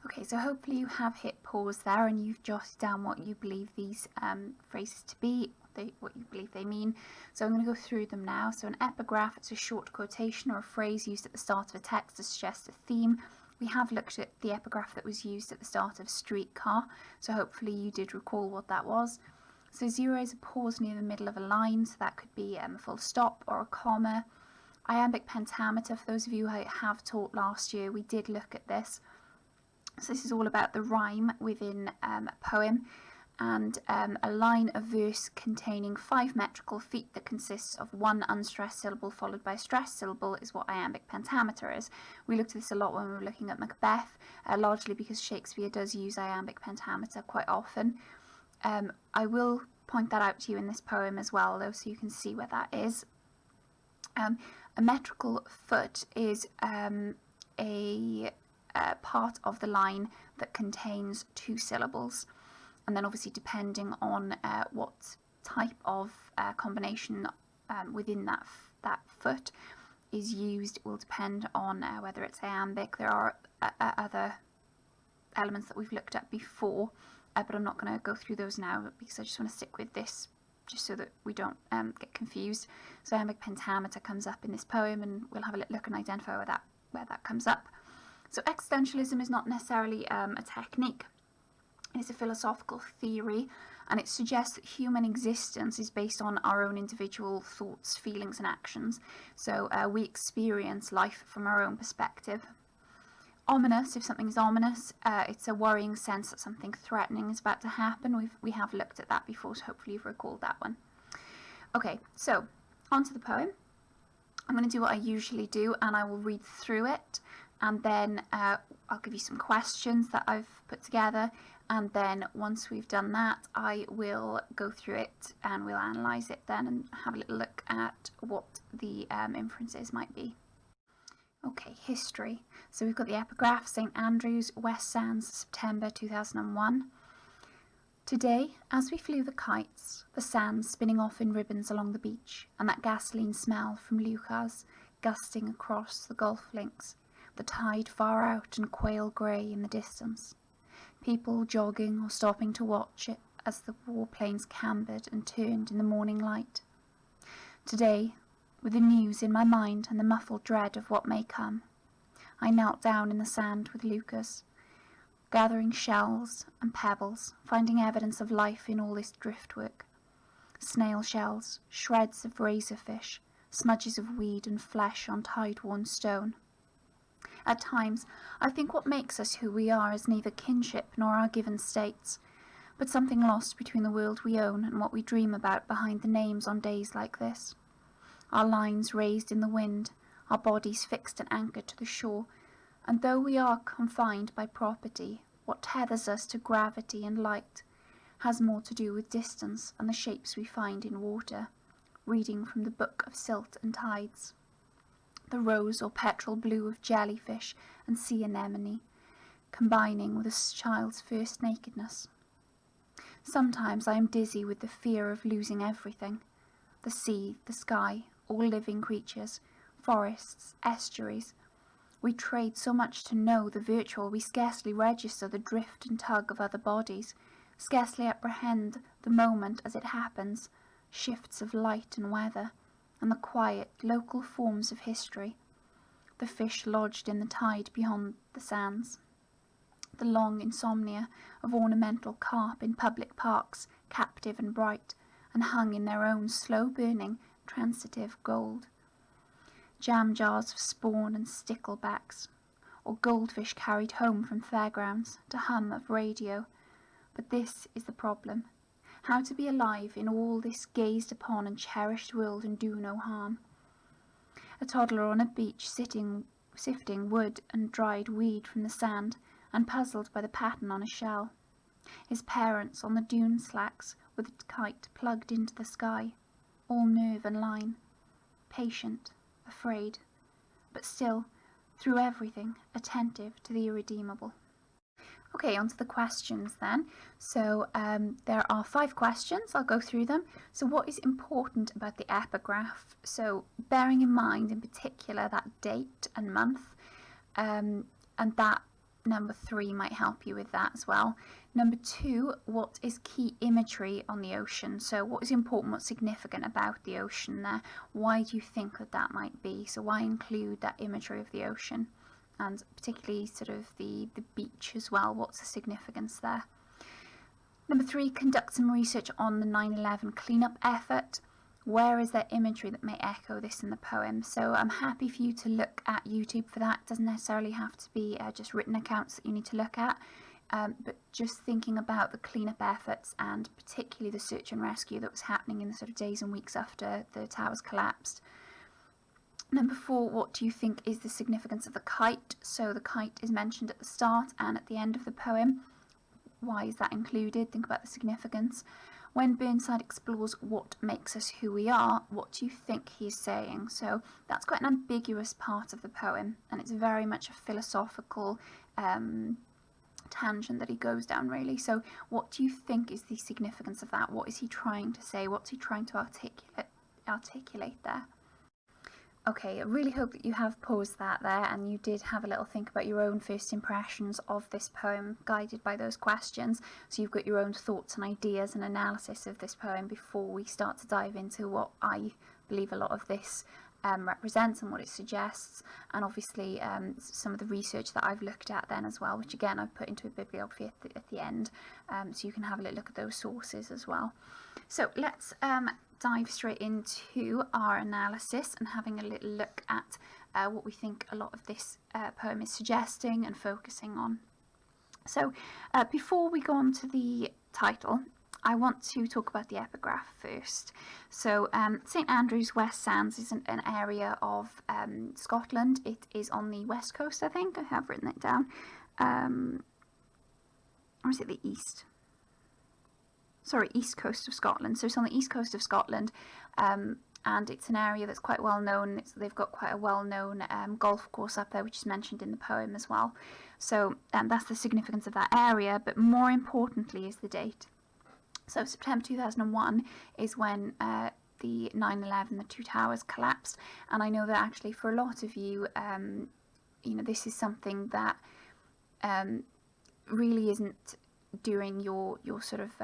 Okay, so hopefully you have hit pause there and you've jotted down what you believe these phrases to be, what you believe they mean. So I'm going to go through them now. So an epigraph, it's a short quotation or a phrase used at the start of a text to suggest a theme. We have looked at the epigraph that was used at the start of Streetcar, so hopefully you did recall what that was. So zero is a pause near the middle of a line, so that could be a full stop or a comma. Iambic pentameter, for those of you who have taught last year, we did look at this. So this is all about the rhyme within a poem, and a line of verse containing 5 metrical feet that consists of one unstressed syllable followed by a stressed syllable is what iambic pentameter is. We looked at this a lot when we were looking at Macbeth, largely because Shakespeare does use iambic pentameter quite often. I will point that out to you in this poem as well, though, so you can see where that is. A metrical foot is a part of the line that contains 2 syllables, and then obviously depending on what type of combination within that foot is used will depend on whether it's iambic. There are other elements that we've looked at before, but I'm not going to go through those now because I just want to stick with this just so that we don't get confused. So iambic pentameter comes up in this poem, and we'll have a little look and identify where that comes up. So existentialism is not necessarily a technique. It's a philosophical theory, and it suggests that human existence is based on our own individual thoughts, feelings and actions. So we experience life from our own perspective. Ominous, if something is ominous, it's a worrying sense that something threatening is about to happen. We have looked at that before, so hopefully you've recalled that one. Okay, so on to the poem. I'm going to do what I usually do, and I will read through it, and then I'll give you some questions that I've put together, and then once we've done that I will go through it and we'll analyse it then and have a little look at what the inferences might be. Okay, history. So we've got the epigraph, St Andrews, West Sands, September 2001. Today, as we flew the kites, the sand spinning off in ribbons along the beach, and that gasoline smell from Lucas gusting across the golf links, the tide far out and quail grey in the distance, people jogging or stopping to watch it as the warplanes cambered and turned in the morning light. Today, with the news in my mind and the muffled dread of what may come, I knelt down in the sand with Lucas, gathering shells and pebbles, finding evidence of life in all this driftwork. Snail shells, shreds of razorfish, smudges of weed and flesh on tide-worn stone. At times, I think what makes us who we are is neither kinship nor our given states, but something lost between the world we own and what we dream about behind the names on days like this. Our lines raised in the wind, our bodies fixed and anchored to the shore, and though we are confined by property, what tethers us to gravity and light has more to do with distance and the shapes we find in water, reading from the book of silt and tides. The rose or petrol blue of jellyfish and sea anemone, combining with a child's first nakedness. Sometimes I am dizzy with the fear of losing everything, the sea, the sky, all living creatures, forests, estuaries. We trade so much to know the virtual, we scarcely register the drift and tug of other bodies, scarcely apprehend the moment as it happens, shifts of light and weather, and the quiet, local forms of history, the fish lodged in the tide beyond the sands, the long insomnia of ornamental carp in public parks, captive and bright, and hung in their own slow-burning, transitive gold. Jam jars of spawn and sticklebacks, or goldfish carried home from fairgrounds to hum of radio. But this is the problem. How to be alive in all this gazed upon and cherished world and do no harm. A toddler on a beach sifting wood and dried weed from the sand and puzzled by the pattern on a shell. His parents on the dune slacks with a kite plugged into the sky, all nerve and line, patient, afraid, but still, through everything, attentive to the irredeemable. Okay, on to the questions then. So there are 5 questions. I'll go through them. So what is important about the epigraph? So bearing in mind in particular that date and month, and that number 3 might help you with that as well. Number 2, what is key imagery on the ocean? So what is important, what's significant about the ocean there? Why do you think that that might be? So why include that imagery of the ocean? And particularly sort of the beach as well, what's the significance there? Number 3, conduct some research on the 9/11 cleanup effort. Where is there imagery that may echo this in the poem? So I'm happy for you to look at YouTube for that. It doesn't necessarily have to be just written accounts that you need to look at, but just thinking about the cleanup efforts and particularly the search and rescue that was happening in the sort of days and weeks after the towers collapsed. Number 4, what do you think is the significance of the kite? So the kite is mentioned at the start and at the end of the poem. Why is that included? Think about the significance. When Burnside explores what makes us who we are, what do you think he's saying? So that's quite an ambiguous part of the poem, and it's very much a philosophical tangent that he goes down, really. So what do you think is the significance of that? What is he trying to say? What's he trying to articulate there? Okay, I really hope that you have paused that there and you did have a little think about your own first impressions of this poem, guided by those questions. So you've got your own thoughts and ideas and analysis of this poem before we start to dive into what I believe a lot of this represents and what it suggests, and obviously some of the research that I've looked at then as well, which again I've put into a bibliography at the end, so you can have a little look at those sources as well. So let's dive straight into our analysis and having a little look at what we think a lot of this poem is suggesting and focusing on. So before we go on to the title, I want to talk about the epigraph first. So St Andrews, West Sands is an area of Scotland. It is on the west coast, I think. I have written it down. Or is it the east? Sorry, east coast of Scotland. So it's on the east coast of Scotland, and it's an area that's quite well known. They've got quite a well-known golf course up there, which is mentioned in the poem as well. So that's the significance of that area, but more importantly is the date. So September 2001 is when the 9/11, the two towers collapsed, and I know that actually for a lot of you, this is something that really isn't during your sort of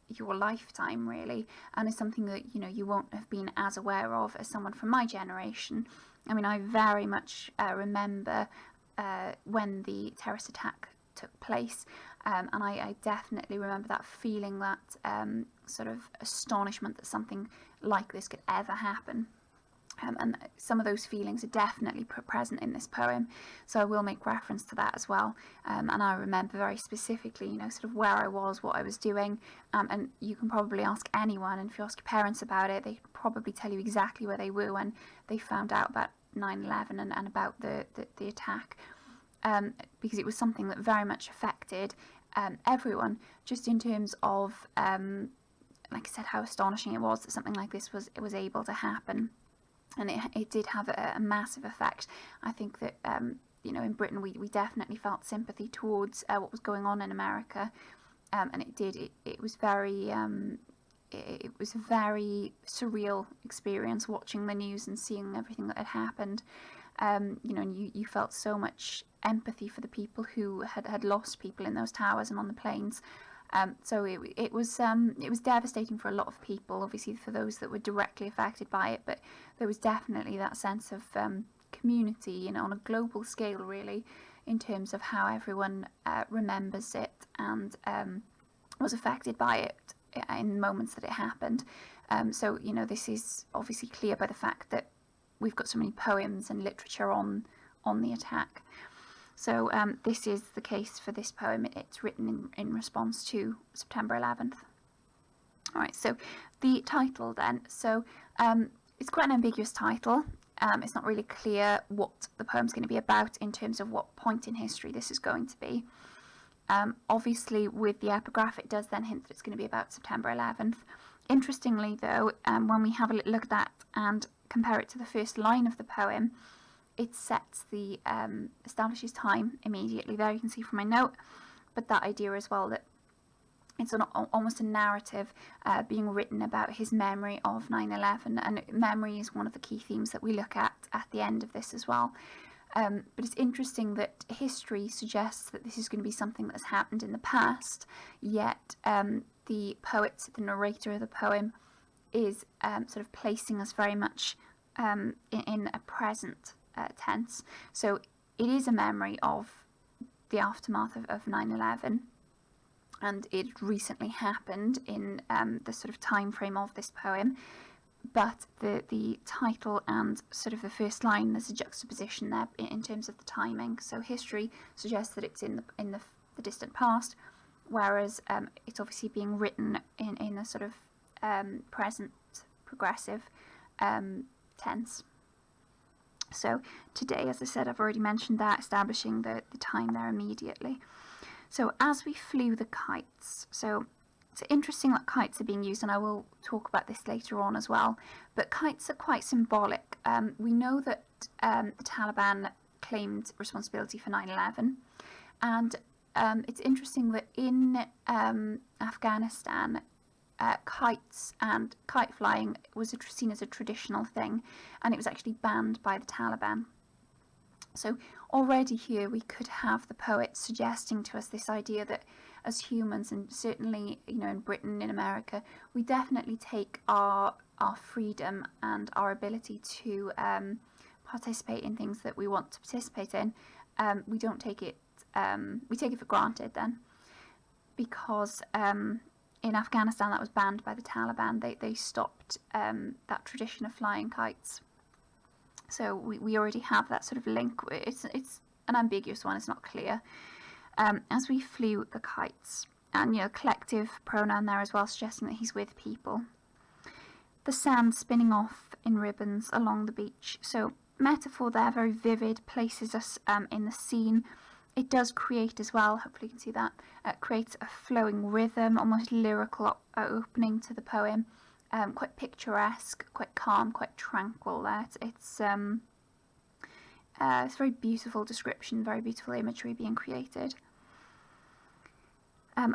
your lifetime, really, and it's something that you won't have been as aware of as someone from my generation. I mean, I very much remember when the terrorist attack took place, and I definitely remember that feeling, that sort of astonishment that something like this could ever happen. And some of those feelings are definitely present in this poem, so I will make reference to that as well. And I remember very specifically, sort of where I was, what I was doing, and you can probably ask anyone, and if you ask your parents about it, they probably tell you exactly where they were when they found out about 9/11 and about the attack, because it was something that very much affected everyone, just in terms of, like I said, how astonishing it was that something like this was able to happen. And it did have a massive effect. I think that in Britain we definitely felt sympathy towards what was going on in America, and it was very it was a very surreal experience watching the news and seeing everything that had happened. And you felt so much empathy for the people who had lost people in those towers and on the planes. So it was devastating for a lot of people, obviously for those that were directly affected by it, but there was definitely that sense of community, on a global scale, really, in terms of how everyone remembers it and was affected by it in moments that it happened. So this is obviously clear by the fact that we've got so many poems and literature on the attack. So this is the case for this poem. It's written in response to September 11th. All right, so the title then. So it's quite an ambiguous title. It's not really clear what the poem's going to be about in terms of what point in history this is going to be. Obviously, with the epigraph, it does then hint that it's going to be about September 11th. Interestingly, though, when we have a look at that and compare it to the first line of the poem, it sets the establishes time immediately. There you can see from my note, but that idea as well, that it's almost a narrative being written about his memory of 9/11, and memory is one of the key themes that we look at the end of this as well. But it's interesting that history suggests that this is going to be something that's happened in the past, yet the poet, the narrator of the poem, is sort of placing us very much in a present tense. So it is a memory of the aftermath of 9/11, and it recently happened in the sort of time frame of this poem. But the title and sort of the first line, there's a juxtaposition there in terms of the timing. So history suggests that it's in the distant past, whereas it's obviously being written in a sort of present progressive tense. So today, as I said, I've already mentioned that, establishing the time there immediately. So as we flew the kites, so it's interesting that kites are being used, and I will talk about this later on as well, but kites are quite symbolic. We know that the Taliban claimed responsibility for 9/11, and it's interesting that in Afghanistan, kites and kite flying was seen as a traditional thing, and it was actually banned by the Taliban. So already here we could have the poet suggesting to us this idea that as humans, and certainly, you know, in Britain, in America, we definitely take our freedom and our ability to participate in things that we want to participate in. We don't take it, we take it for granted then, because in Afghanistan that was banned by the Taliban. They stopped that tradition of flying kites. So we already have that sort of link. It's an ambiguous one, it's not clear. As we flew the kites, and, you know, collective pronoun there as well, suggesting that he's with people. The sand spinning off in ribbons along the beach. So metaphor there, very vivid, places us in the scene. It does create as well, hopefully you can see that, creates a flowing rhythm, almost lyrical opening to the poem. Quite picturesque, quite calm, quite tranquil there. It's very beautiful description, very beautiful imagery being created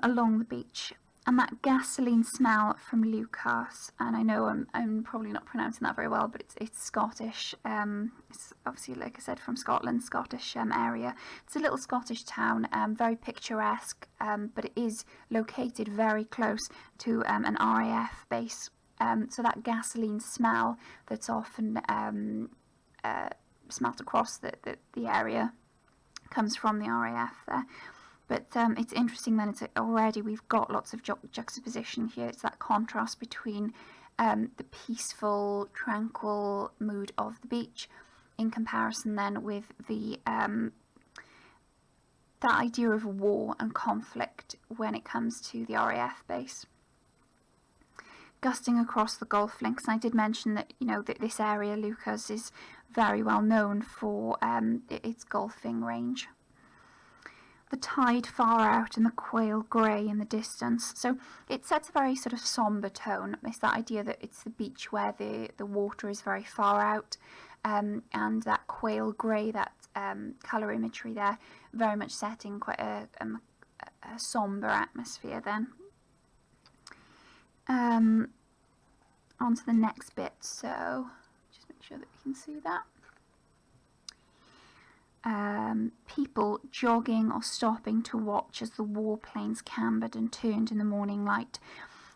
along the beach. And that gasoline smell from Lucas, and I know I'm probably not pronouncing that very well, but it's Scottish. It's obviously, like I said, from Scotland, Scottish area. It's a little Scottish town, very picturesque, but it is located very close to an RAF base. So that gasoline smell that's often smelt across the area comes from the RAF there. But it's interesting then, already we've got lots of juxtaposition here. It's that contrast between the peaceful, tranquil mood of the beach in comparison then with that idea of war and conflict when it comes to the RAF base. Gusting across the golf links, and I did mention that, you know, that this area, Lucas, is very well known for its golfing range. The tide far out and the quail grey in the distance. So it sets a very sort of sombre tone. It's that idea that it's the beach where the water is very far out, and that quail grey, that colour imagery there, very much setting quite a sombre atmosphere then. On to the next bit, so just make sure that you can see that. People jogging or stopping to watch as the warplanes cambered and turned in the morning light.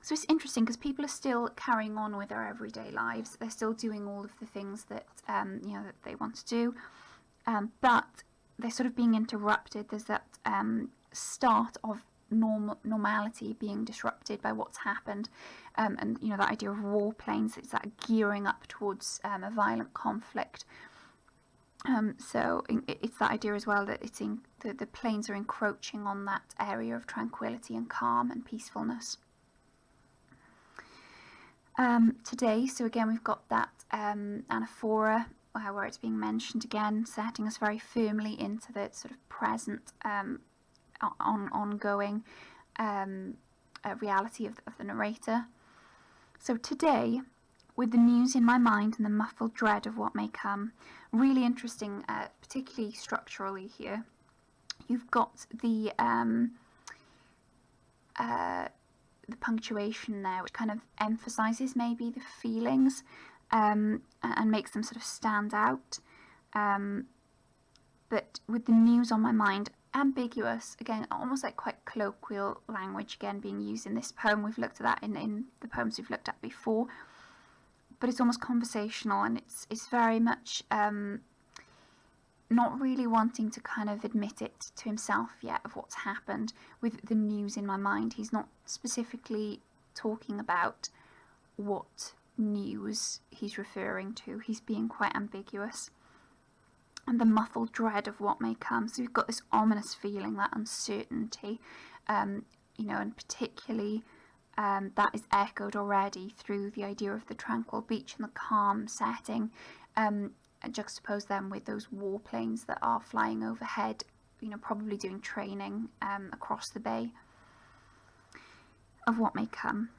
So it's interesting because people are still carrying on with their everyday lives. They're still doing all of the things that you know, that they want to do, but they're sort of being interrupted. There's that start of normality being disrupted by what's happened, and, you know, that idea of warplanes. It's that gearing up towards a violent conflict. So it's that idea as well that the planes are encroaching on that area of tranquility and calm and peacefulness. Today, so again, we've got that anaphora where it's being mentioned again, setting us very firmly into the sort of present, ongoing reality of the narrator. So today, with the news in my mind and the muffled dread of what may come. Really interesting, particularly structurally here. You've got the punctuation there, which kind of emphasises maybe the feelings and makes them sort of stand out. but with the news on my mind, ambiguous, again, almost like quite colloquial language again being used in this poem. We've looked at that in the poems we've looked at before, but it's almost conversational, and it's very much not really wanting to kind of admit it to himself yet of what's happened with the news in my mind. He's not specifically talking about what news he's referring to. He's being quite ambiguous. And the muffled dread of what may come. So we've got this ominous feeling, that uncertainty, you know, and particularly that is echoed already through the idea of the tranquil beach and the calm setting, and juxtapose them with those warplanes that are flying overhead, you know, probably doing training across the bay of what may come.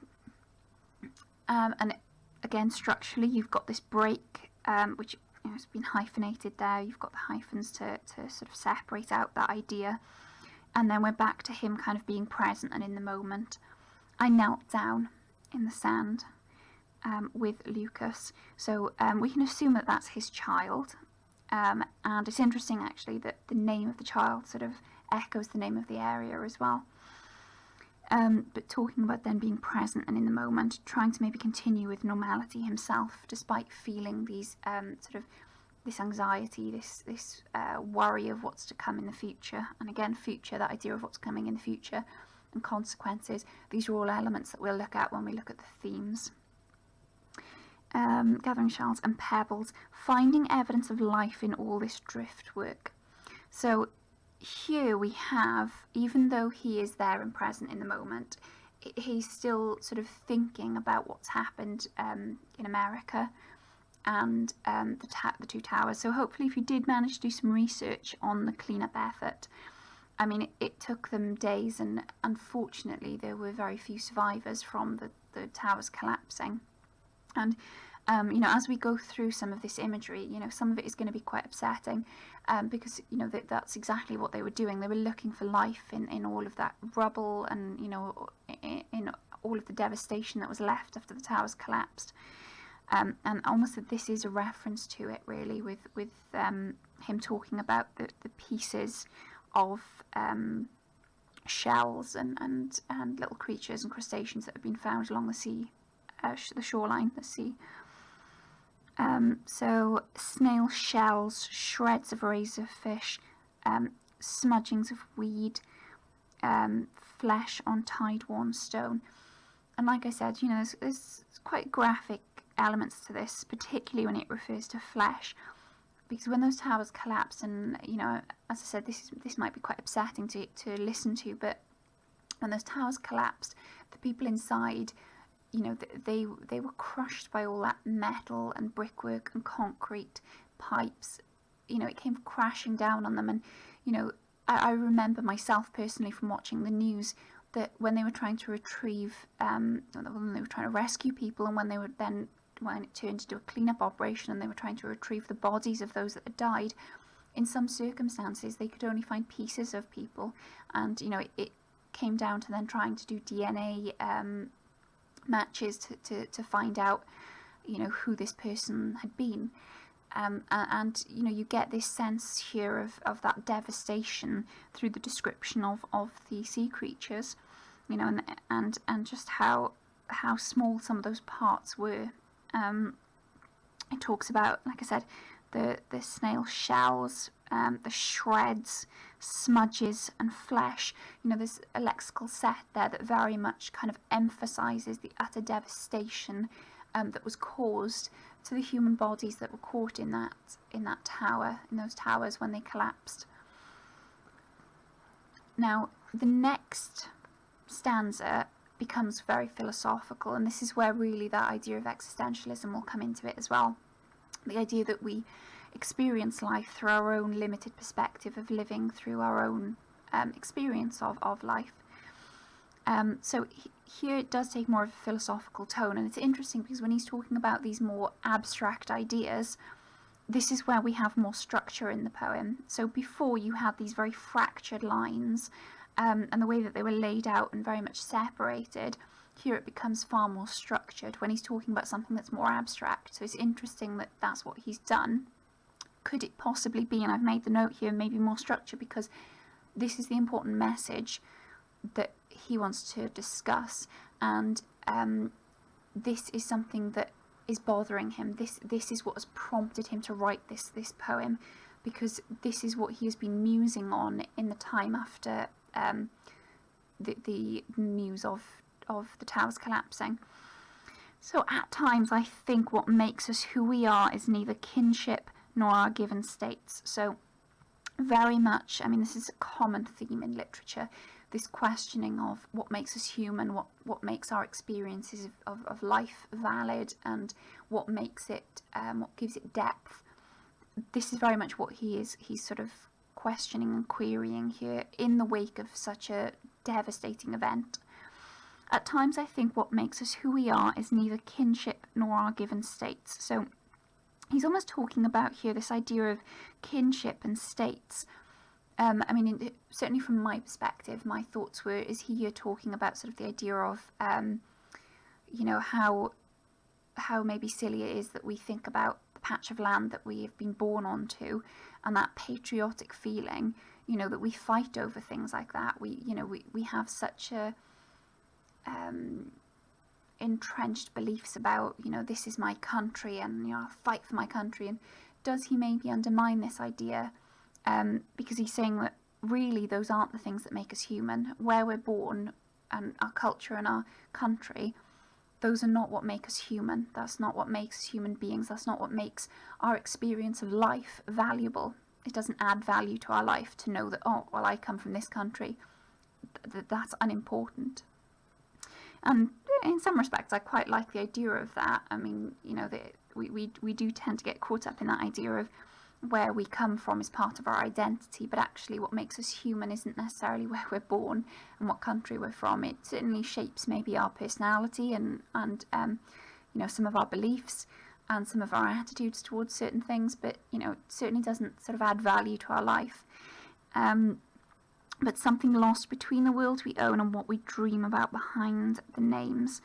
And again, structurally, you've got this break, which, you know, it's been hyphenated there. You've got the hyphens to sort of separate out that idea. And then we're back to him kind of being present and in the moment. I knelt down in the sand with Lucas. So we can assume that that's his child. And it's interesting, actually, that the name of the child sort of echoes the name of the area as well. But talking about then being present and in the moment, trying to maybe continue with normality himself, despite feeling these sort of this anxiety, this worry of what's to come in the future. And again, future, that idea of what's coming in the future and consequences. These are all elements that we'll look at when we look at the themes. Gathering shells and pebbles, finding evidence of life in all this driftwork. So here we have, even though he is there and present in the moment, he's still sort of thinking about what's happened in America and the two towers. So hopefully, if you did manage to do some research on the cleanup effort, I mean, it took them days, and unfortunately there were very few survivors from the towers collapsing. And you know, as we go through some of this imagery, you know, some of it is going to be quite upsetting, because, you know, that's exactly what they were doing. They were looking for life in all of that rubble, and, you know, in all of the devastation that was left after the towers collapsed. And almost that this is a reference to it, really, with him talking about the pieces of shells and little creatures and crustaceans that have been found along the sea, the shoreline, the sea. So snail shells, shreds of razorfish, smudgings of weed, flesh on tide-worn stone. And like I said, you know, there's quite graphic elements to this, particularly when it refers to flesh, because when those towers collapse, and, you know, as I said, this might be quite upsetting to listen to, but when those towers collapsed, the people inside, you know, they were crushed by all that metal and brickwork and concrete pipes. You know, it came crashing down on them. And, you know, I remember myself personally from watching the news that when they were trying to retrieve, when they were trying to rescue people, and when it turned into a cleanup operation and they were trying to retrieve the bodies of those that had died, in some circumstances they could only find pieces of people. And, you know, it came down to then trying to do DNA matches to find out, you know, who this person had been. And you know, you get this sense here of that devastation through the description of the sea creatures, you know, and just how small some of those parts were. It talks about, like I said, the snail shells, the shreds, smudges and flesh. You know, there's a lexical set there that very much kind of emphasises the utter devastation that was caused to the human bodies that were caught in that tower, in those towers when they collapsed. Now, the next stanza becomes very philosophical, and this is where really that idea of existentialism will come into it as well. The idea that we experience life through our own limited perspective of living through our own experience of life. So here it does take more of a philosophical tone, and it's interesting because when he's talking about these more abstract ideas, this is where we have more structure in the poem. So before, you had these very fractured lines, and the way that they were laid out and very much separated. Here it becomes far more structured when he's talking about something that's more abstract. So it's interesting that that's what he's done. Could it possibly be, and I've made the note here, maybe more structure, because this is the important message that he wants to discuss, and this is something that is bothering him. This is what has prompted him to write this poem, because this is what he has been musing on in the time after the news of the towers collapsing. So at times I think what makes us who we are is neither kinship nor our given states. So very much, I mean, this is a common theme in literature, this questioning of what makes us human, what makes our experiences of life valid, and what makes it, what gives it depth. This is very much what he's sort of questioning and querying here in the wake of such a devastating event. At times I think what makes us who we are is neither kinship nor our given states. So he's almost talking about here this idea of kinship and states. I mean, certainly from my perspective, my thoughts were, is he here talking about sort of the idea of, you know, how maybe silly it is that we think about the patch of land that we have been born onto, and that patriotic feeling, you know, that we fight over things like that. We have such a entrenched beliefs about, you know, this is my country, and, you know, I'll fight for my country. And does he maybe undermine this idea? Because he's saying that really those aren't the things that make us human. Where we're born and our culture and our country, those are not what make us human. That's not what makes us human beings. That's not what makes our experience of life valuable. It doesn't add value to our life to know that, oh, well, I come from this country. That's unimportant. And in some respects, I quite like the idea of that. I mean, you know, we do tend to get caught up in that idea of where we come from is part of our identity, but actually what makes us human isn't necessarily where we're born and what country we're from. It certainly shapes maybe our personality and you know, some of our beliefs and some of our attitudes towards certain things, but, you know, it certainly doesn't sort of add value to our life. But something lost between the world we own and what we dream about behind the names.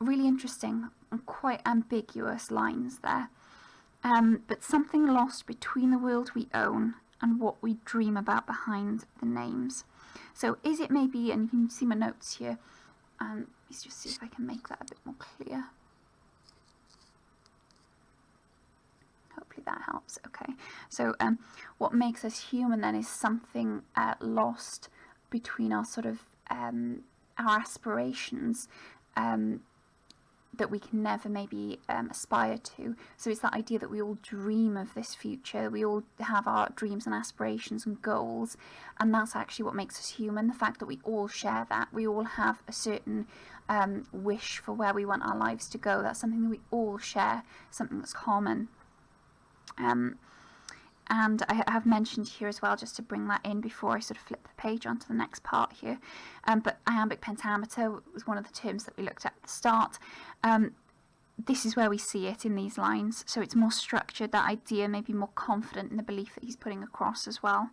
Really interesting and quite ambiguous lines there. But something lost between the world we own and what we dream about behind the names. So is it maybe, and you can see my notes here, let's just see if I can make that a bit more clear. Hopefully that helps. Okay, so what makes us human then is something lost between our sort of our aspirations that we can never maybe aspire to. So it's that idea that we all dream of this future, we all have our dreams and aspirations and goals, and that's actually what makes us human. The fact that we all share that, we all have a certain wish for where we want our lives to go. That's something that we all share, something that's common. And I have mentioned here as well, just to bring that in before I sort of flip the page onto the next part here, but iambic pentameter was one of the terms that we looked at the start. This is where we see it in these lines, so it's more structured, that idea, maybe more confident in the belief that he's putting across as well.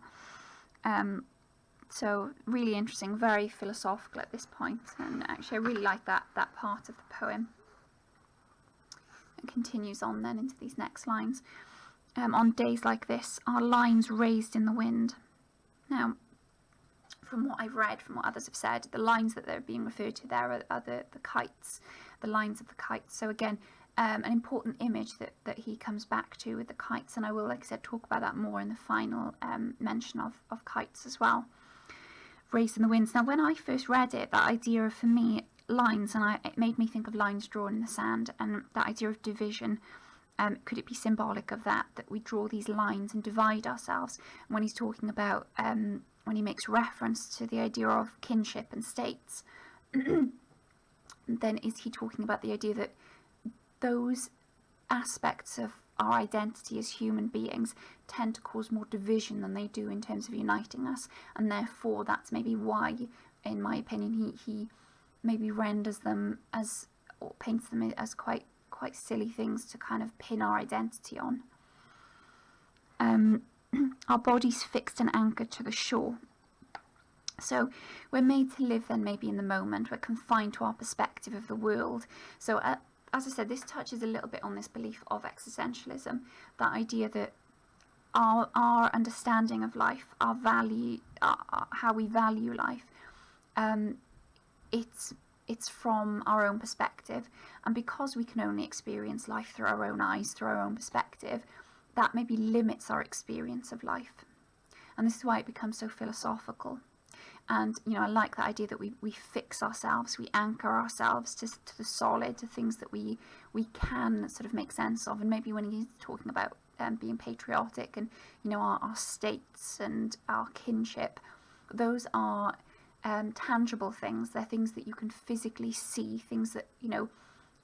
So really interesting, very philosophical at this point, and actually I really like that part of the poem. It continues on then into these next lines. On days like this, our lines raised in the wind. Now, from what I've read, from what others have said, the lines that they're being referred to there are the kites, the lines of the kites. So again, an important image that he comes back to with the kites, and I will, like I said, talk about that more in the final mention of kites as well. Raised in the winds. Now, when I first read it, that idea of, for me, lines, and it made me think of lines drawn in the sand, and that idea of division. Could it be symbolic of that we draw these lines and divide ourselves? And when he's talking about, when he makes reference to the idea of kinship and states, then is he talking about the idea that those aspects of our identity as human beings tend to cause more division than they do in terms of uniting us, and therefore that's maybe why, in my opinion, he maybe renders them as, or paints them as quite silly things to kind of pin our identity on. Our bodies fixed and anchored to the shore. So we're made to live then maybe in the moment. We're confined to our perspective of the world. So as I said, this touches a little bit on this belief of existentialism, that idea that our understanding of life, our value, how we value life, it's from our own perspective, and because we can only experience life through our own eyes, through our own perspective, that maybe limits our experience of life. And this is why it becomes so philosophical. And, you know, I like that idea that we fix ourselves, we anchor ourselves to the solid, to things that we can sort of make sense of. And maybe when he's talking about being patriotic and, you know, our states and our kinship, those are tangible things. They're things that you can physically see, things that, you know,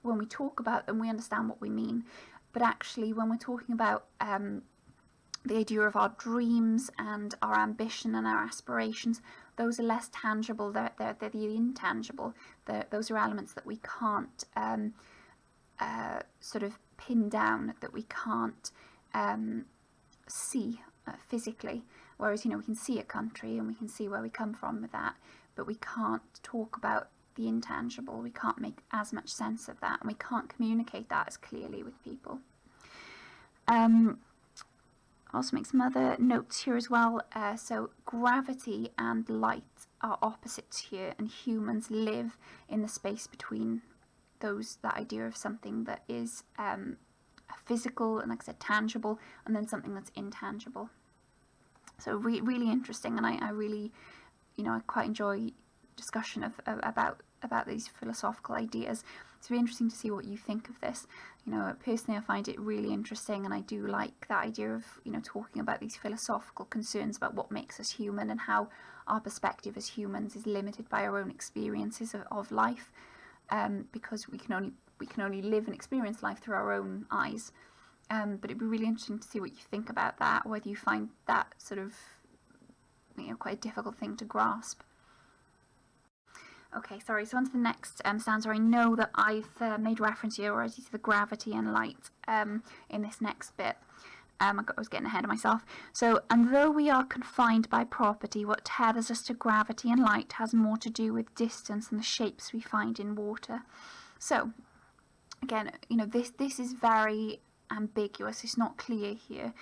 when we talk about them, we understand what we mean. But actually, when we're talking about the idea of our dreams and our ambition and our aspirations, those are less tangible. They're the intangible. Those are elements that we can't sort of pin down, that we can't see physically. Whereas, you know, we can see a country and we can see where we come from with that, but we can't talk about the intangible. We can't make as much sense of that, and we can't communicate that as clearly with people. Also make some other notes here as well. So gravity and light are opposites here, and humans live in the space between those, that idea of something that is physical and, like I said, tangible, and then something that's intangible. So really interesting, and I really, you know, I quite enjoy discussion of about these philosophical ideas. It's really interesting to see what you think of this. You know, personally, I find it really interesting, and I do like that idea of, you know, talking about these philosophical concerns about what makes us human and how our perspective as humans is limited by our own experiences of life, because we can only live and experience life through our own eyes. But it'd be really interesting to see what you think about that, whether you find that sort of, you know, quite a difficult thing to grasp. Okay, sorry, so on to the next stanza. I know that I've made reference here already to the gravity and light in this next bit. I was getting ahead of myself. So, and though we are confined by property, what tethers us to gravity and light has more to do with distance and the shapes we find in water. So, again, you know, this is very ambiguous. It's not clear here.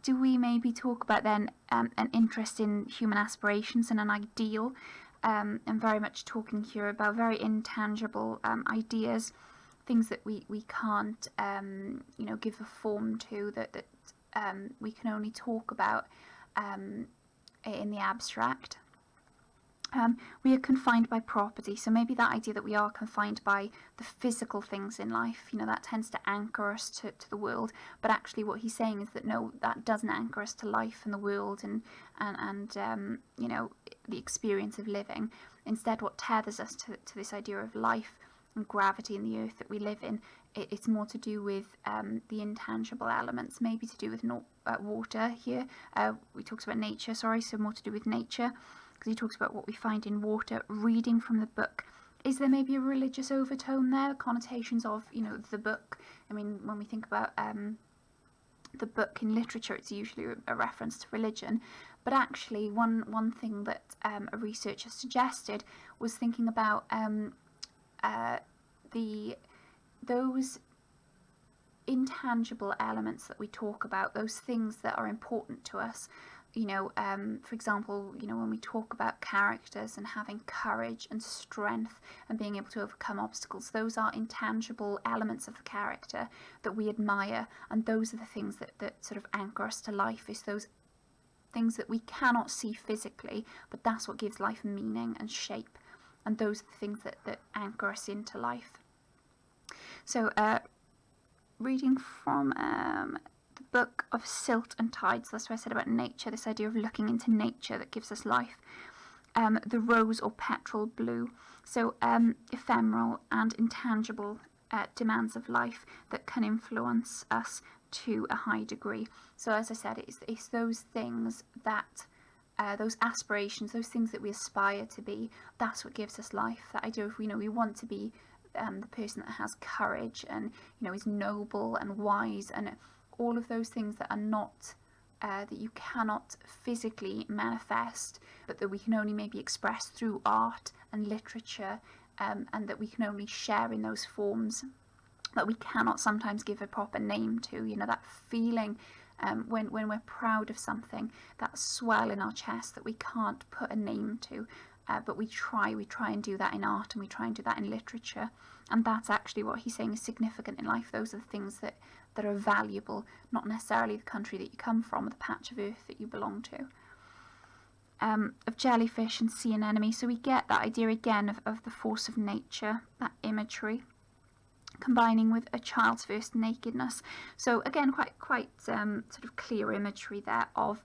Do we maybe talk about then an interest in human aspirations and an ideal? And very much talking here about very intangible ideas, things that we can't you know, give a form to, that we can only talk about in the abstract. We are confined by property, so maybe that idea that we are confined by the physical things in life, you know, that tends to anchor us to the world. But actually what he's saying is that no, that doesn't anchor us to life and the world and you know, the experience of living. Instead, what tethers us to this idea of life and gravity in the earth that we live in, it's more to do with the intangible elements, maybe to do with water here. We talked about nature, sorry, so more to do with nature, because he talks about what we find in water, reading from the book. Is there maybe a religious overtone there, connotations of, you know, the book? I mean, when we think about the book in literature, it's usually a reference to religion. But actually, one thing that a researcher suggested was thinking about those intangible elements that we talk about, those things that are important to us. You know, for example, you know, when we talk about characters and having courage and strength and being able to overcome obstacles, those are intangible elements of the character that we admire, and those are the things that sort of anchor us to life, is those things that we cannot see physically, but that's what gives life meaning and shape, and those are the things that anchor us into life. So, reading from the book of Silt and Tides, that's what I said about nature, this idea of looking into nature that gives us life. The rose or petrol blue, so ephemeral and intangible demands of life that can influence us to a high degree. So as I said, it's those things that those aspirations, those things that we aspire to be, that's what gives us life. That idea of, you know, we want to be the person that has courage and, you know, is noble and wise, and all of those things that are not that you cannot physically manifest, but that we can only maybe express through art and literature, and that we can only share in those forms. that we cannot sometimes give a proper name to. You know, that feeling when we're proud of something, that swell in our chest that we can't put a name to, but we try and do that in art, and we try and do that in literature. And that's actually what he's saying is significant in life. Those are the things that are valuable, not necessarily the country that you come from or the patch of earth that you belong to. Of jellyfish and sea anemone. So we get that idea again of the force of nature, that imagery, combining with a child's first nakedness. So again, quite sort of clear imagery there of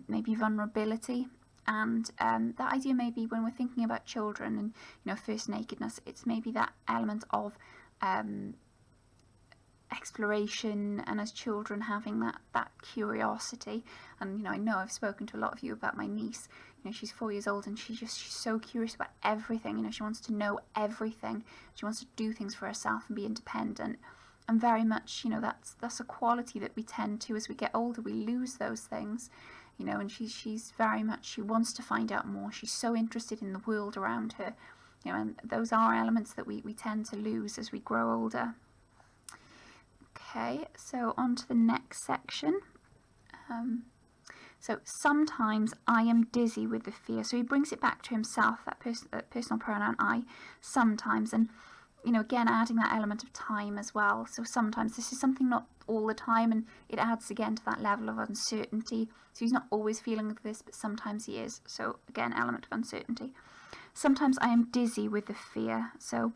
maybe vulnerability, and that idea maybe when we're thinking about children and, you know, first nakedness, it's maybe that element of exploration, and as children having that curiosity. And, you know, I know I've spoken to a lot of you about my niece. You know, she's 4 years old, and she's so curious about everything. You know, she wants to know everything. She wants to do things for herself and be independent. And very much, you know, that's a quality that we tend to, as we get older, we lose those things. You know, and she's very much, she wants to find out more. She's so interested in the world around her. You know, and those are elements that we tend to lose as we grow older. Okay, so on to the next section. So sometimes I am dizzy with the fear. So he brings it back to himself, that personal pronoun I, sometimes. And, you know, again, adding that element of time as well. So sometimes this is something not all the time, and it adds again to that level of uncertainty. So he's not always feeling this, but sometimes he is. So again, element of uncertainty. Sometimes I am dizzy with the fear. So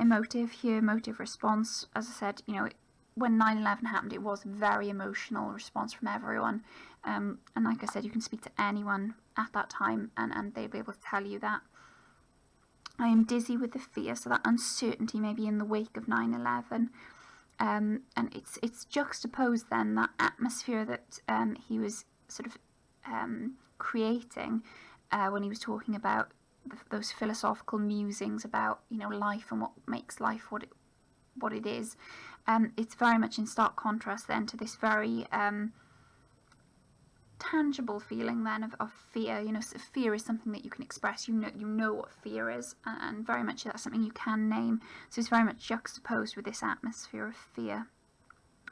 emotive response. As I said, you know, when 9/11 happened, it was a very emotional response from everyone. And like I said, you can speak to anyone at that time, and they'll be able to tell you that. I am dizzy with the fear, so that uncertainty maybe in the wake of 9/11. And it's juxtaposed then, that atmosphere that he was sort of creating when he was talking about those philosophical musings about, you know, life and what makes life what it is. It's very much in stark contrast then to this very tangible feeling then of fear. You know, so fear is something that you can express. You know what fear is, and very much that's something you can name. So it's very much juxtaposed with this atmosphere of fear,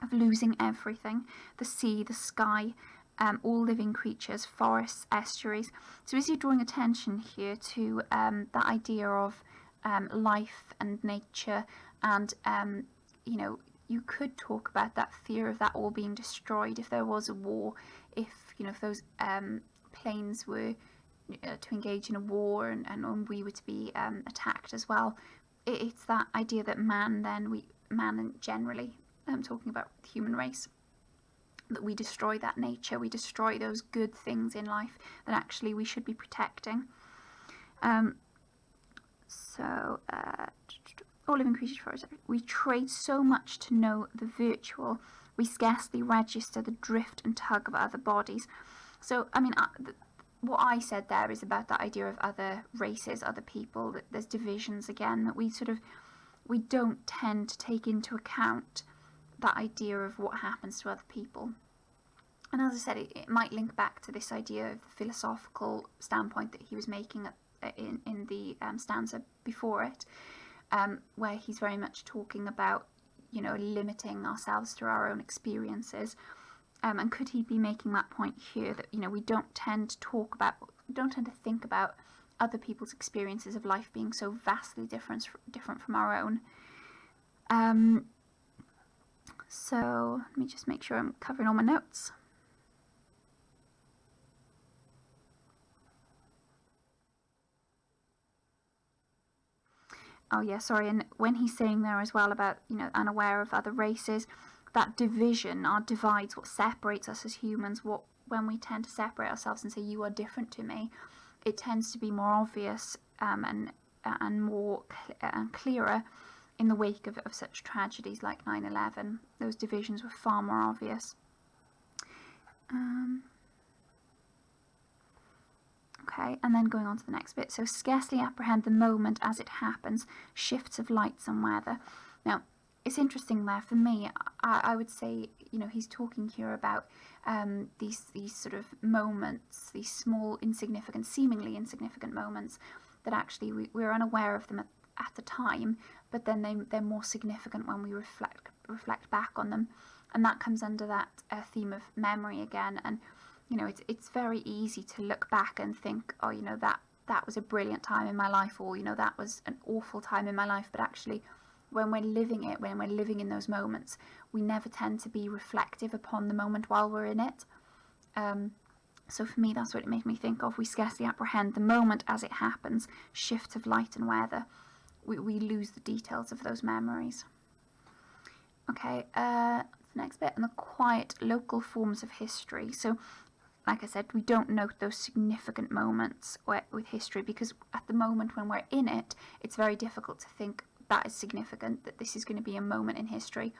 of losing everything: the sea, the sky, all living creatures, forests, estuaries. So is he drawing attention here to that idea of life and nature, and you know, you could talk about that fear of that all being destroyed if there was a war, if, you know, if those planes were to engage in a war, and we were to be attacked as well. It's that idea that man and generally, I'm talking about the human race, that we destroy that nature, we destroy those good things in life that actually we should be protecting. All living creatures, we trade so much to know the virtual, we scarcely register the drift and tug of other bodies. So, I mean, what I said there is about that idea of other races, other people, that there's divisions again, that we don't tend to take into account that idea of what happens to other people. And as I said, it might link back to this idea of the philosophical standpoint that he was making in the stanza before it, where he's very much talking about, you know, limiting ourselves through our own experiences. And could he be making that point here, that, you know, we don't tend to think about other people's experiences of life being so vastly different from our own. So let me just make sure I'm covering all my notes. Oh yeah, sorry, and when he's saying there as well about, you know, unaware of other races, that division, our divides, what separates us as humans, when we tend to separate ourselves and say you are different to me, it tends to be more obvious and more clearer in the wake of such tragedies like 9/11. Those divisions were far more obvious. Okay, and then going on to the next bit. So scarcely apprehend the moment as it happens, shifts of lights and weather. Now, it's interesting there for me. I would say, you know, he's talking here about these sort of moments, these small, insignificant, seemingly insignificant moments that actually we're unaware of them at the time, but then they're more significant when we reflect back on them. And that comes under that theme of memory again. And it's very easy to look back and think, oh, that was a brilliant time in my life, or that was an awful time in my life. But actually, when we're living it, when we're living in those moments, we never tend to be reflective upon the moment while we're in it. So for me, that's what it made me think of. We scarcely apprehend the moment as it happens, shifts of light and weather. We lose the details of those memories. Okay, the next bit on the quiet local forms of history. So, like I said, we don't note those significant moments with history, because at the moment when we're in it, it's very difficult to think that is significant, that this is going to be a moment in history.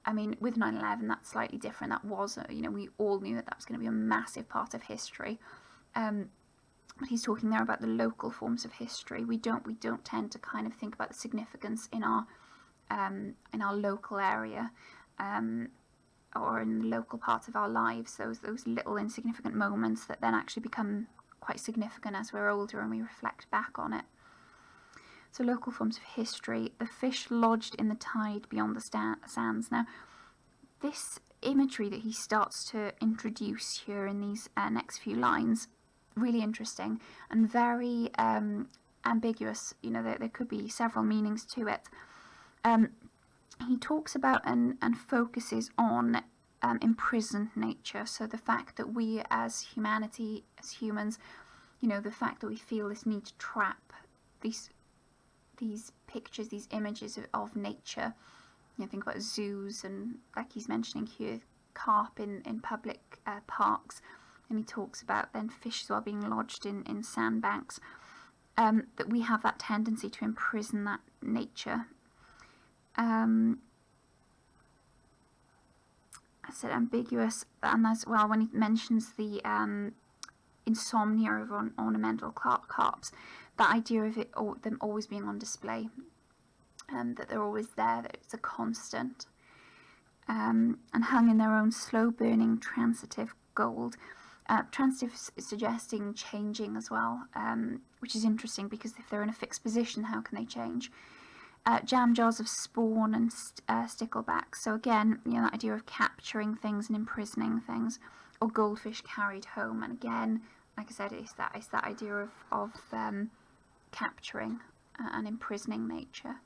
I mean, with 9/11, that's slightly different. That was, we all knew that was going to be a massive part of history. But he's talking there about the local forms of history. We don't tend to kind of think about the significance in our local area, or in the local part of our lives. Those little insignificant moments that then actually become quite significant as we're older and we reflect back on it. So local forms of history, the fish lodged in the tide beyond the sands. Now, this imagery that he starts to introduce here in these next few lines, really interesting and very ambiguous. There could be several meanings to it. He talks about and focuses on imprisoned nature. So the fact that we as humanity, as humans, the fact that we feel this need to trap these pictures, these images of nature. Think about zoos, and like he's mentioning here, carp in public parks, and he talks about then fish as well being lodged in sandbanks, that we have that tendency to imprison that nature. I said ambiguous, and as well when he mentions the insomnia of ornamental carps, that idea of them always being on display, that they're always there, that it's a constant, and hung in their own slow-burning transitive gold. Transitive suggesting changing as well, which is interesting, because if they're in a fixed position, how can they change? Jam jars of spawn and stickleback. So again, that idea of capturing things and imprisoning things, or goldfish carried home. And again, like I said, it's that idea of capturing and imprisoning nature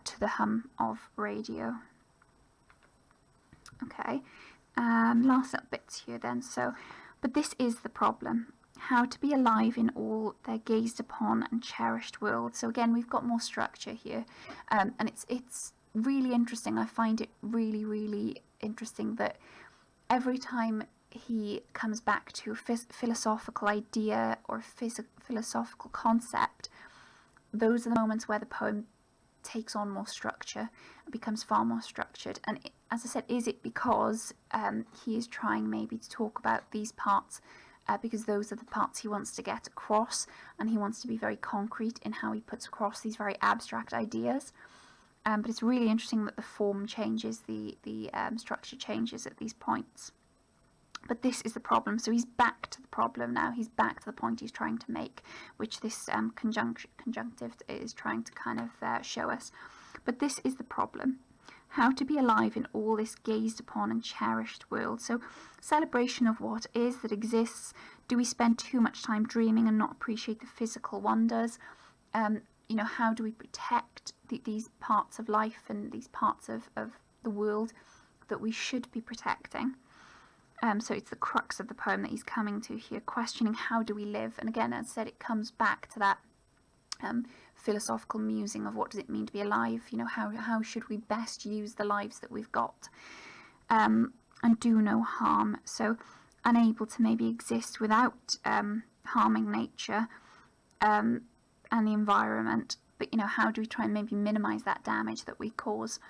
to the hum of radio. Okay, last little bits here then. So, but this is the problem. How to be alive in all their gazed upon and cherished world. So again, we've got more structure here, and it's really interesting. I find it really, really interesting that every time he comes back to a philosophical idea or philosophical concept, those are the moments where the poem takes on more structure and becomes far more structured. And as I said, is it because he is trying maybe to talk about these parts, because those are the parts he wants to get across, and he wants to be very concrete in how he puts across these very abstract ideas. But it's really interesting that the form changes, the structure changes at these points. But this is the problem. So he's back to the problem now. He's back to the point he's trying to make, which this conjunctive is trying to kind of show us. But this is the problem. How to be alive in all this gazed upon and cherished world. So celebration of what is, that exists. Do we spend too much time dreaming and not appreciate the physical wonders? How do we protect these parts of life and these parts of the world that we should be protecting? So it's the crux of the poem that he's coming to here, questioning how do we live. And again, as I said, it comes back to that philosophical musing of what does it mean to be alive. How should we best use the lives that we've got, and do no harm. So unable to maybe exist without harming nature and the environment, but how do we try and maybe minimize that damage that we cause?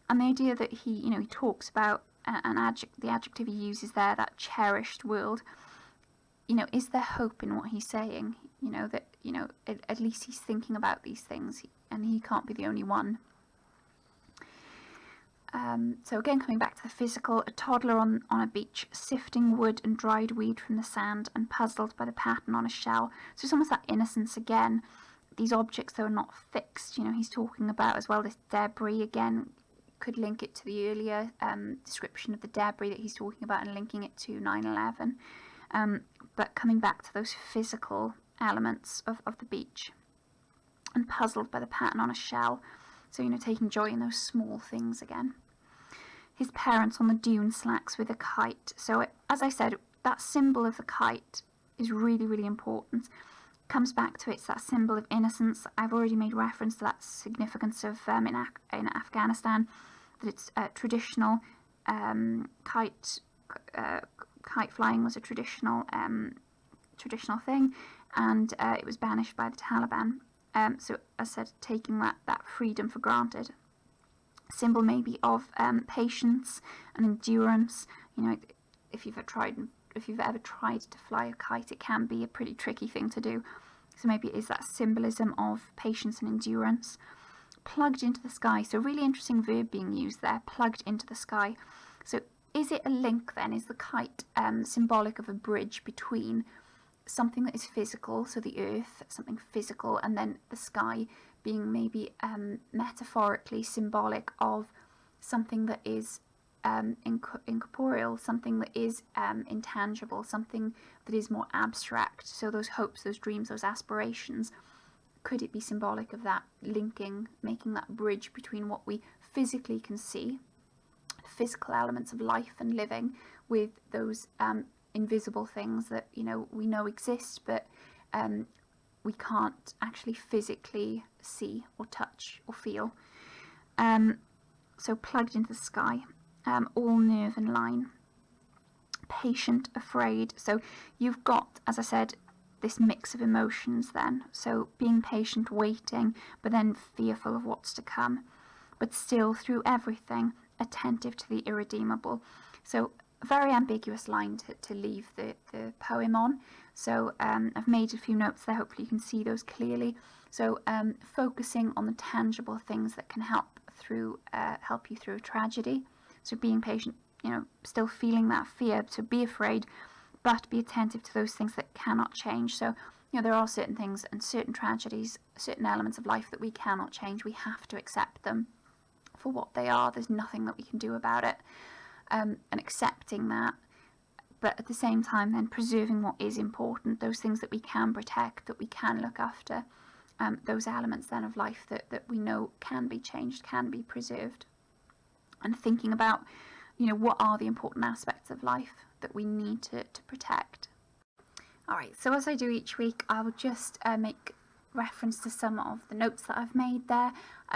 And the idea that he talks about the adjective he uses there, that cherished world, is there hope in what he's saying? That at least he's thinking about these things, and he can't be the only one. So again, coming back to the physical, a toddler on a beach, sifting wood and dried weed from the sand and puzzled by the pattern on a shell. So it's almost that innocence again, these objects, though, are not fixed. He's talking about as well this debris. Again, could link it to the earlier description of the debris that he's talking about and linking it to 9/11. But coming back to those physical elements of the beach, and puzzled by the pattern on a shell. So, taking joy in those small things again. His parents on the dune slacks with a kite. So, as I said, that symbol of the kite is really, really important. Comes back to it's that symbol of innocence. I've already made reference to that significance of in Afghanistan, that it's traditional. Kite flying was a traditional thing, and it was banished by the Taliban. So, as I said, taking that freedom for granted. Symbol maybe of patience and endurance. If you've ever tried to fly a kite, it can be a pretty tricky thing to do. So maybe it is that symbolism of patience and endurance. Plugged into the sky. So really interesting verb being used there. Plugged into the sky. So is it a link then? Is the kite symbolic of a bridge between something that is physical, so the earth, something physical, and then the sky being maybe metaphorically symbolic of something that is incorporeal, something that is intangible, something that is more abstract. So those hopes, those dreams, those aspirations, could it be symbolic of that linking, making that bridge between what we physically can see, physical elements of life and living, with those invisible things that we know exist, but we can't actually physically see or touch or feel. So plugged into the sky, all nerve and line. Patient, afraid. So you've got, as I said, this mix of emotions then. So being patient, waiting, but then fearful of what's to come, but still through everything attentive to the irredeemable. So a very ambiguous line to leave the poem on. So I've made a few notes there, hopefully you can see those clearly. So focusing on the tangible things that can help you through a tragedy. So being patient, still feeling that fear, so be afraid, but be attentive to those things that cannot change. So there are certain things and certain tragedies, certain elements of life that we cannot change. We have to accept them for what they are. There's nothing that we can do about it. And accepting that, but at the same time then preserving what is important, those things that we can protect, that we can look after, those elements then of life that we know can be changed, can be preserved, and thinking about what are the important aspects of life that we need to protect. Alright, so as I do each week, I will just make reference to some of the notes that I've made there,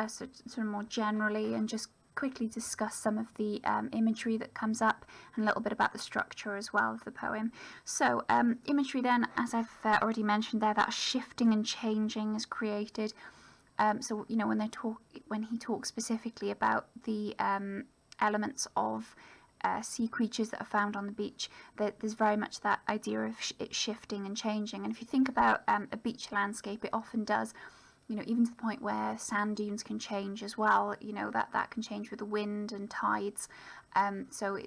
so sort of more generally, and just quickly discuss some of the imagery that comes up, and a little bit about the structure as well of the poem. So imagery then, as I've already mentioned there, that shifting and changing is created. So when he talks specifically about the elements of sea creatures that are found on the beach, there's very much that idea of it shifting and changing. And if you think about a beach landscape, it often does, even to the point where sand dunes can change as well, that can change with the wind and tides. So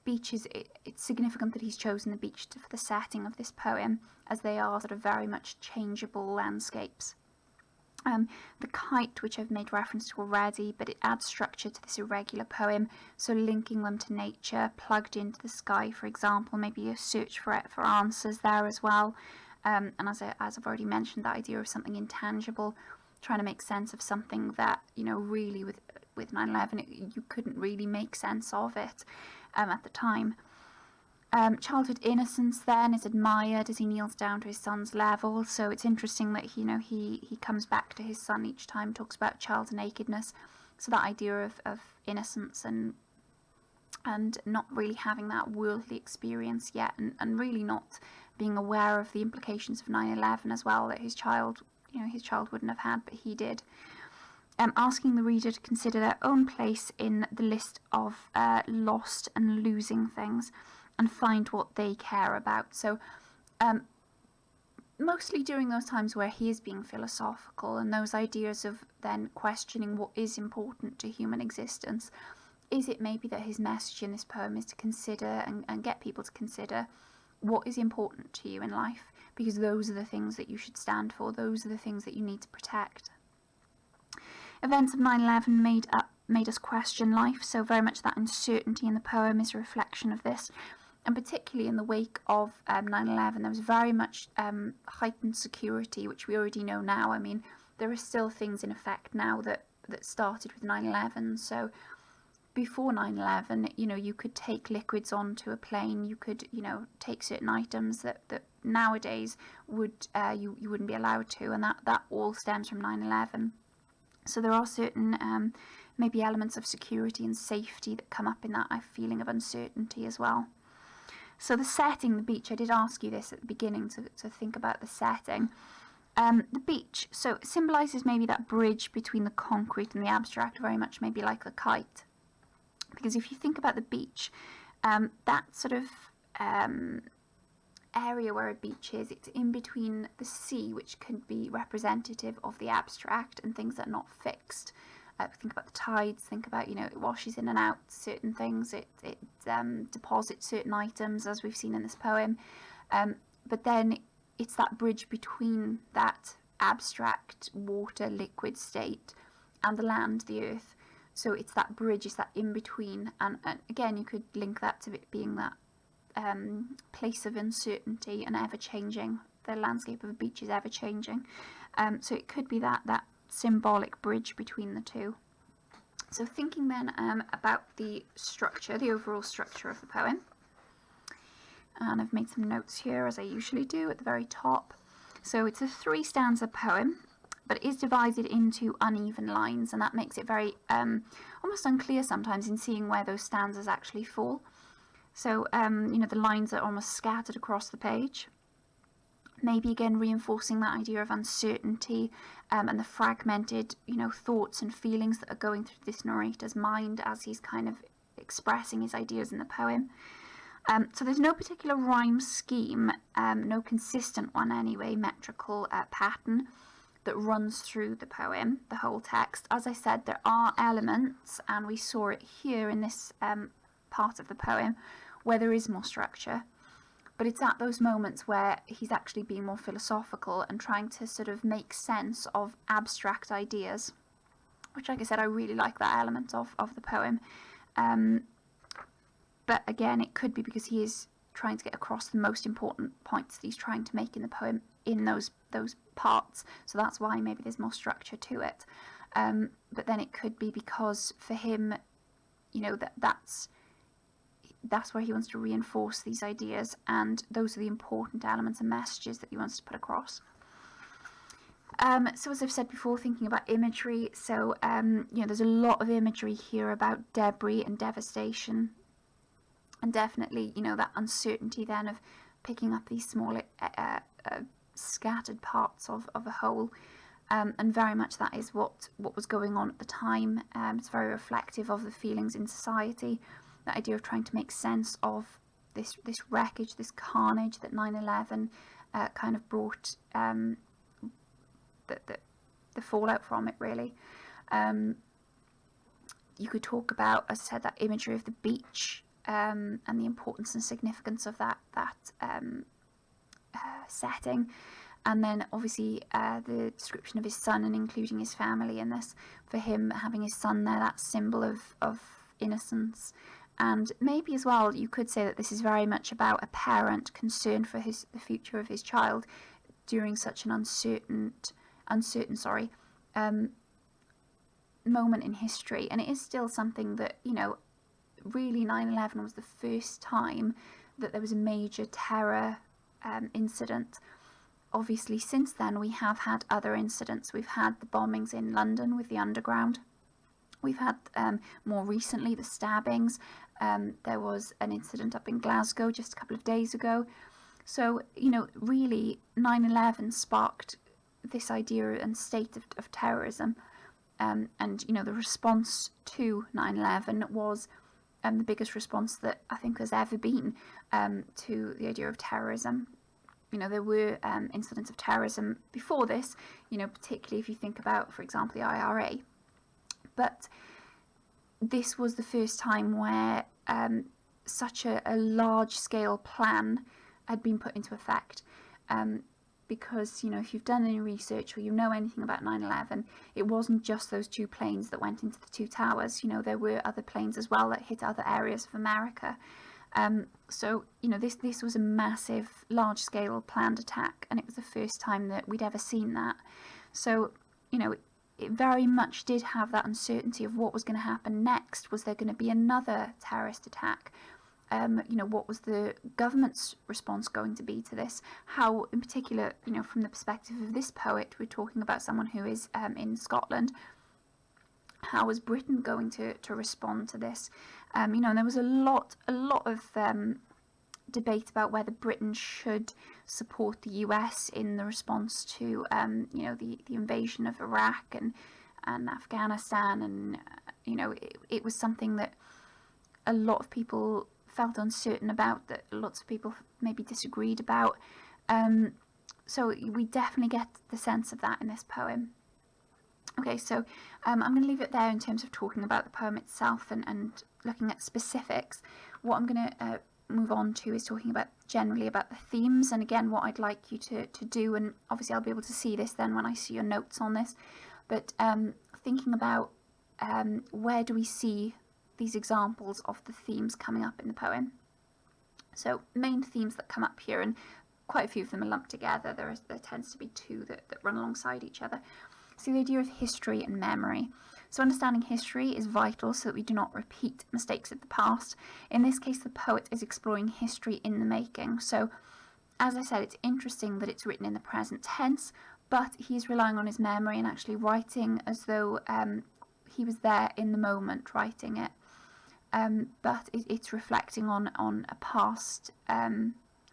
it's significant that he's chosen the beach for the setting of this poem, as they are sort of very much changeable landscapes. The kite, which I've made reference to already, but it adds structure to this irregular poem, so linking them to nature, plugged into the sky, for example, maybe a search for answers there as well. And as I've already mentioned, that idea of something intangible, trying to make sense of something that, really with 9/11, you couldn't really make sense of it at the time. Childhood innocence then is admired as he kneels down to his son's level. So it's interesting that he comes back to his son each time, talks about child's nakedness. So that idea of innocence and not really having that worldly experience yet, and really not being aware of the implications of 9/11 as well, that his child wouldn't have had, but he did. Asking the reader to consider their own place in the list of lost and losing things, and find what they care about. So mostly during those times where he is being philosophical, and those ideas of then questioning what is important to human existence, is it maybe that his message in this poem is to consider and get people to consider what is important to you in life? because those are the things that you should stand for. Those are the things that you need to protect. Events of 9/11 made us question life, so very much that uncertainty in the poem is a reflection of this. And particularly in the wake of 9/11, there was very much heightened security, which we already know now. I mean, there are still things in effect now that started with 9/11. So before 9/11, you could take liquids onto a plane. You could, take certain items that nowadays you wouldn't be allowed to, and that all stems from 9/11. So there are certain maybe elements of security and safety that come up in that feeling of uncertainty as well. So the setting, the beach, I did ask you this at the beginning to think about the setting. The beach, so it symbolises maybe that bridge between the concrete and the abstract, very much maybe like the kite. Because if you think about the beach, that sort of area where a beach is, it's in between the sea, which could be representative of the abstract and things that are not fixed. Think about the tides, think about, it washes in and out certain things, it deposits certain items, as we've seen in this poem. But then it's that bridge between that abstract water, liquid state and the land, the earth. So it's that bridge, it's that in-between. And again, you could link that to it being that place of uncertainty and ever-changing. The landscape of a beach is ever-changing. So it could be that symbolic bridge between the two. So thinking then about the structure, the overall structure of the poem. And I've made some notes here, as I usually do, at the very top. So it's a 3-stanza poem, but it is divided into uneven lines, and that makes it very almost unclear sometimes in seeing where those stanzas actually fall. So, the lines are almost scattered across the page. Maybe again reinforcing that idea of uncertainty and the fragmented, thoughts and feelings that are going through this narrator's mind as he's kind of expressing his ideas in the poem. So there's no particular rhyme scheme, no consistent one anyway, metrical pattern that runs through the poem, the whole text. As I said, there are elements, and we saw it here in this part of the poem, where there is more structure. But it's at those moments where he's actually being more philosophical and trying to sort of make sense of abstract ideas, which, like I said, I really like that element of the poem. But again, it could be because he is trying to get across the most important points that he's trying to make in the poem in those parts. So that's why maybe there's more structure to it. But then it could be because for him, that's where he wants to reinforce these ideas, and those are the important elements and messages that he wants to put across. So as I've said before, thinking about imagery, so there's a lot of imagery here about debris and devastation, and definitely that uncertainty then of picking up these small scattered parts of a whole, and very much that is what was going on at the time. It's very reflective of the feelings in society, the idea of trying to make sense of this wreckage, this carnage that 9/11 kind of brought, the fallout from it, really. You could talk about, as I said, that imagery of the beach, and the importance and significance of that setting, and then obviously the description of his son and including his family in this. For him, having his son there, that symbol of innocence. And maybe as well, you could say that this is very much about a parent concerned for the future of his child during such an uncertain moment in history. And it is still something that, really 9/11 was the first time that there was a major terror incident. Obviously, since then, we have had other incidents. We've had the bombings in London with the Underground. We've had, more recently, the stabbings. There was an incident up in Glasgow just a couple of days ago. So, really 9/11 sparked this idea and state of terrorism. And, the response to 9/11 was the biggest response that I think there's ever been to the idea of terrorism. There were incidents of terrorism before this, particularly if you think about, for example, the IRA. But this was the first time where such a large-scale plan had been put into effect. because, you know, if you've done any research or you know anything about 9/11, it wasn't just those 2 planes that went into the 2 towers. You know, there were other planes as well that hit other areas of America. So, you know, this was a massive, large-scale planned attack, and it was the first time that we'd ever seen that. So, you know, it very much did have that uncertainty of what was going to happen next. Was there going to be another terrorist attack? You know, what was the government's response going to be to this? How, in particular, you know, from the perspective of this poet, we're talking about someone who is in Scotland. How was Britain going to respond to this? You know, and there was a lot of debate about whether Britain should support the US in the response to, you know, the invasion of Iraq and Afghanistan, and you know, it was something that a lot of people felt uncertain about, that lots of people maybe disagreed about. So we definitely get the sense of that in this poem. Okay, so I'm going to leave it there in terms of talking about the poem itself and looking at specifics. What I'm going to move on to is talking about generally about the themes, and again what I'd like you to do, and obviously I'll be able to see this then when I see your notes on this, but thinking about where do we see these examples of the themes coming up in the poem. So main themes that come up here, and quite a few of them are lumped together. There tends to be 2 that run alongside each other. So the idea of history and memory. So understanding history is vital so that we do not repeat mistakes of the past. In this case, the poet is exploring history in the making. So as I said, it's interesting that it's written in the present tense, but he's relying on his memory and actually writing as though he was there in the moment writing it. But it's reflecting on a past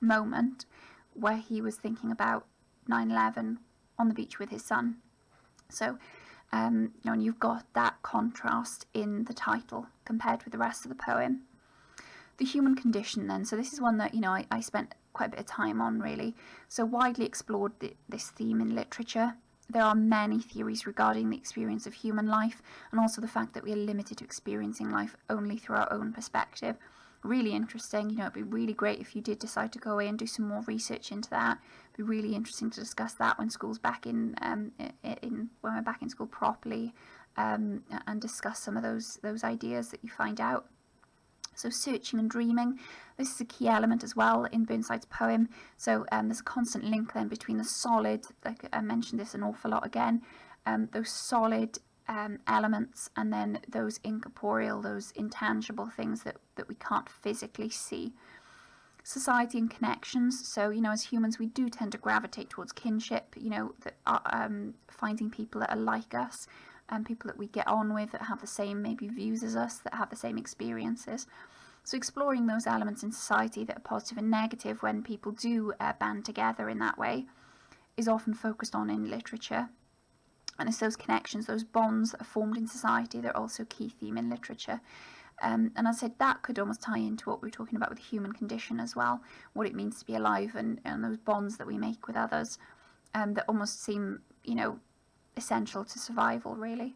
moment where he was thinking about 9/11 on the beach with his son. So, you know, and you've got that contrast in the title compared with the rest of the poem. The human condition then, so this is one that, you know, I spent quite a bit of time on really. So widely explored this theme in literature. There are many theories regarding the experience of human life, and also the fact that we are limited to experiencing life only through our own perspective. Really interesting. You know, it'd be really great if you did decide to go away and do some more research into that. It'd be really interesting to discuss that when school's back when we're back in school properly, and discuss some of those ideas that you find out. So searching and dreaming, this is a key element as well in Burnside's poem. So there's a constant link then between the solid, like I mentioned this an awful lot again, those solid elements, and then those incorporeal, those intangible things that we can't physically see. Society and connections. So, you know, as humans we do tend to gravitate towards kinship, you know, that finding people that are like us, and people that we get on with, that have the same maybe views as us, that have the same experiences. So exploring those elements in society that are positive and negative when people do band together in that way is often focused on in literature. And it's those connections, those bonds that are formed in society, they're also a key theme in literature. And as I said, that could almost tie into what we were talking about with the human condition as well, what it means to be alive, and those bonds that we make with others, that almost seem, you know, essential to survival really.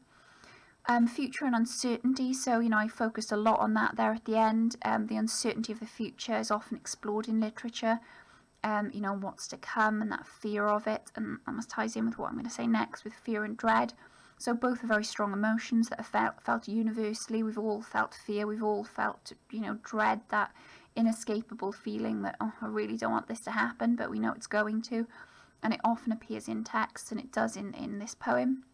Future and uncertainty. So, you know, I focused a lot on that there at the end. The uncertainty of the future is often explored in literature. You know, what's to come and that fear of it, and that almost ties in with what I'm going to say next with fear and dread. So both are very strong emotions that are felt universally. We've all felt fear, we've all felt, you know, dread, that inescapable feeling that, oh, I really don't want this to happen, but we know it's going to. And it often appears in text, and it does in this poem.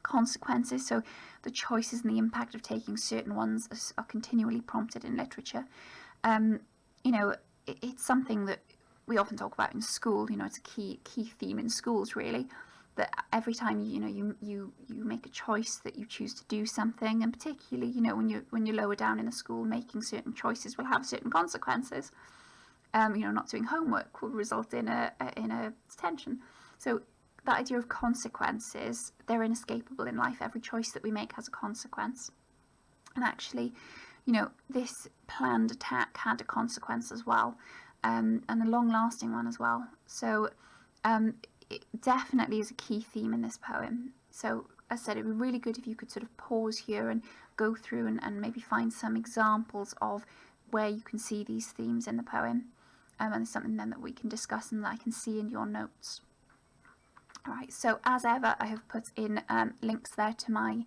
Consequences, so the choices and the impact of taking certain ones are continually prompted in literature. You know, it's something that we often talk about in school. You know, it's a key theme in schools really, that every time you make a choice that you choose to do something, and particularly, you know, when you're lower down in the school, making certain choices will have certain consequences. You know, not doing homework will result in a detention. So that idea of consequences, they're inescapable in life. Every choice that we make has a consequence. And actually, you know, this planned attack had a consequence as well, and a long-lasting one as well. So it definitely is a key theme in this poem. So as I said, it would be really good if you could sort of pause here and go through and maybe find some examples of where you can see these themes in the poem. and it's something then that we can discuss and that I can see in your notes. Alright, so as ever, I have put in links there to my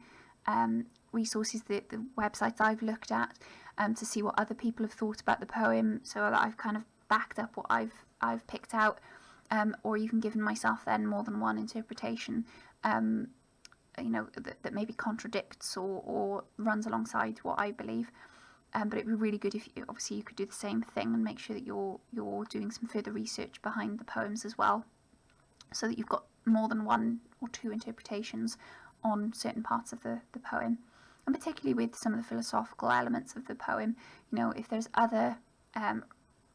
resources, the websites I've looked at, to see what other people have thought about the poem, so that I've kind of backed up what I've picked out, or even given myself then more than one interpretation, that maybe contradicts or runs alongside what I believe. But it'd be really good if you could do the same thing and make sure that you're doing some further research behind the poems as well, so that you've got more than one or two interpretations on certain parts of the poem, and particularly with some of the philosophical elements of the poem. If there's other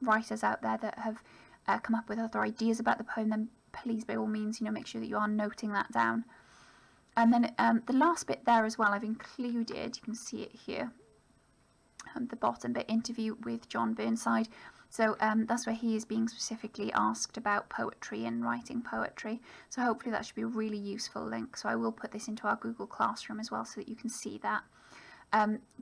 writers out there that have come up with other ideas about the poem, then please, by all means, make sure that you are noting that down. And then the last bit there as well, I've included, you can see it here, the bottom bit, interview with John Burnside. So that's where he is being specifically asked about poetry and writing poetry. So hopefully that should be a really useful link. So I will put this into our Google Classroom as well so that you can see that.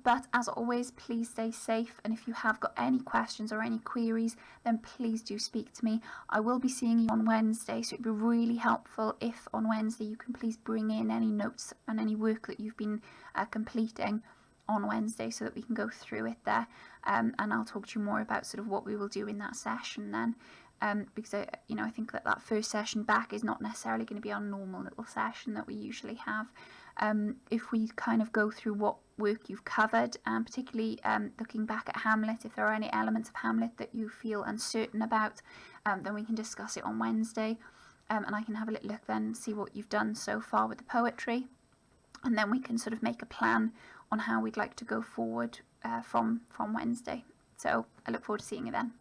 But as always, please stay safe. And if you have got any questions or any queries, then please do speak to me. I will be seeing you on Wednesday, so it'd be really helpful if on Wednesday you can please bring in any notes and any work that you've been completing on Wednesday, so that we can go through it there, and I'll talk to you more about sort of what we will do in that session then, because I think that first session back is not necessarily going to be our normal little session that we usually have. If we kind of go through what work you've covered, and particularly looking back at Hamlet, if there are any elements of Hamlet that you feel uncertain about, then we can discuss it on Wednesday, and I can have a little look then, see what you've done so far with the poetry, and then we can sort of make a plan on how we'd like to go forward from Wednesday. So I look forward to seeing you then.